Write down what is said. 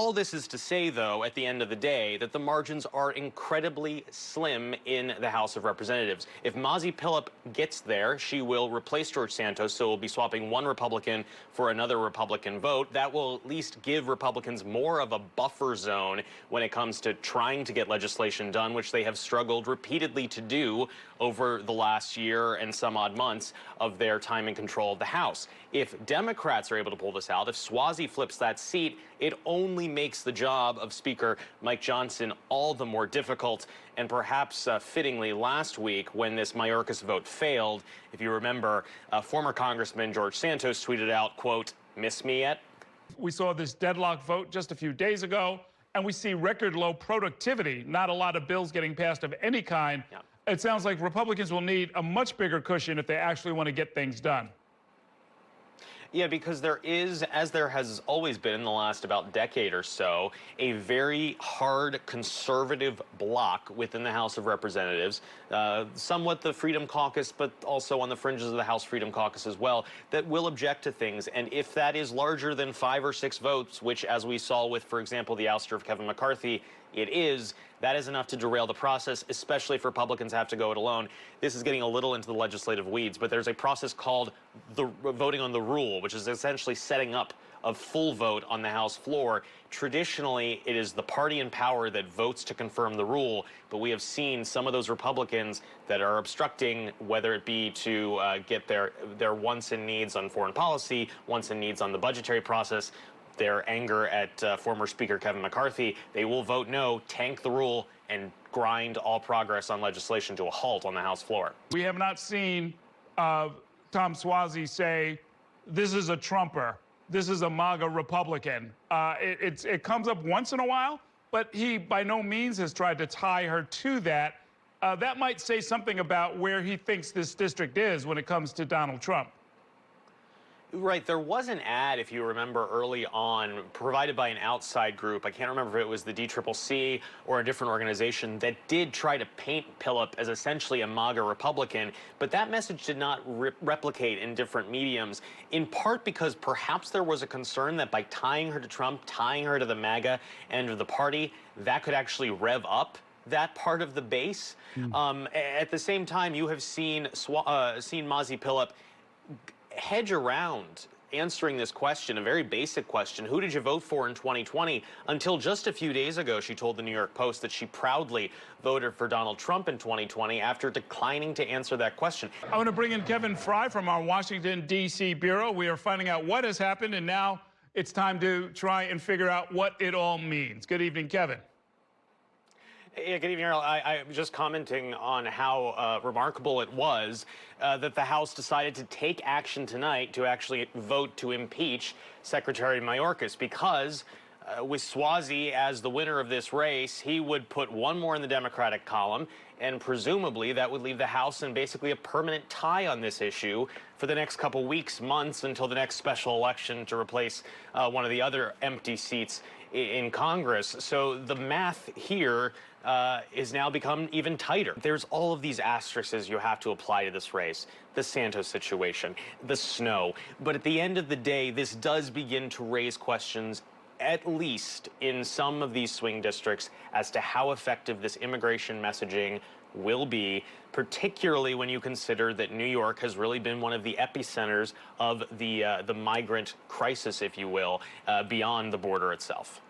All this is to say, though, at the end of the day, that the margins are incredibly slim in the House of Representatives. If Mazi Pilip gets there, she will replace George Santos, so we'll be swapping one Republican for another Republican vote. That will at least give Republicans more of a buffer zone when it comes to trying to get legislation done, which they have struggled repeatedly to do over the last year and some odd months of their time in control of the House. If Democrats are able to pull this out, if Suozzi flips that seat, it only makes the job of Speaker Mike Johnson all the more difficult. And perhaps fittingly, last week when this Mayorkas vote failed, if you remember, former Congressman George Santos tweeted out, quote, "Miss me yet?" We saw this deadlock vote just a few days ago, and we see record low productivity, not a lot of bills getting passed of any kind. Yeah. It sounds like Republicans will need a much bigger cushion if they actually want to get things done. Yeah, because there is, as there has always been in the last about decade or so, a very hard conservative bloc within the House of Representatives, somewhat the Freedom Caucus, but also on the fringes of the House Freedom Caucus as well, that will object to things. And if that is larger than 5 or 6 votes, which, as we saw with, for example, the ouster of Kevin McCarthy, that is enough to derail the process, especially if Republicans have to go it alone. This is getting a little into the legislative weeds, but there's a process called the voting on the rule, which is essentially setting up a full vote on the House floor. Traditionally, it is the party in power that votes to confirm the rule, but we have seen some of those Republicans that are obstructing, whether it be to get their wants and needs on foreign policy, wants and needs on the budgetary process, their anger at former Speaker Kevin McCarthy. They will vote no, tank the rule, and grind all progress on legislation to a halt on the House floor. We have not seen Tom Suozzi say, "This is a Trumper, this is a MAGA Republican." It comes up once in a while, but he by no means has tried to tie her to that. That might say something about where he thinks this district is when it comes to Donald Trump. Right. There was an ad, if you remember, early on, provided by an outside group. I can't remember if it was the DCCC or a different organization that did try to paint Pilip as essentially a MAGA Republican, but that message did not replicate in different mediums, in part because perhaps there was a concern that by tying her to Trump, tying her to the MAGA end of the party, that could actually rev up that part of the base. At the same time, you have seen Mazi Pilip hedge around answering this question, a very basic question: who did you vote for in 2020? Until just a few days ago, she told the New York Post that she proudly voted for Donald Trump in 2020 after declining to answer that question. I want to bring in Kevin Frey from our Washington, D.C. bureau. We are finding out what has happened, and now it's time to try and figure out what it all means. Good evening, Kevin. Yeah, good evening, Earl. I was just commenting on how remarkable it was that the House decided to take action tonight to actually vote to impeach Secretary Mayorkas, because with Suozzi as the winner of this race, he would put one more in the Democratic column, and presumably that would leave the House in basically a permanent tie on this issue for the next couple weeks, months, until the next special election to replace one of the other empty seats in Congress. So the math here is now become even tighter. There's all of these asterisks you have to apply to this race: the Santos situation, the snow. But at the end of the day, this does begin to raise questions, at least in some of these swing districts, as to how effective this immigration messaging will be, particularly when you consider that New York has really been one of the epicenters of the migrant crisis, if you will, beyond the border itself.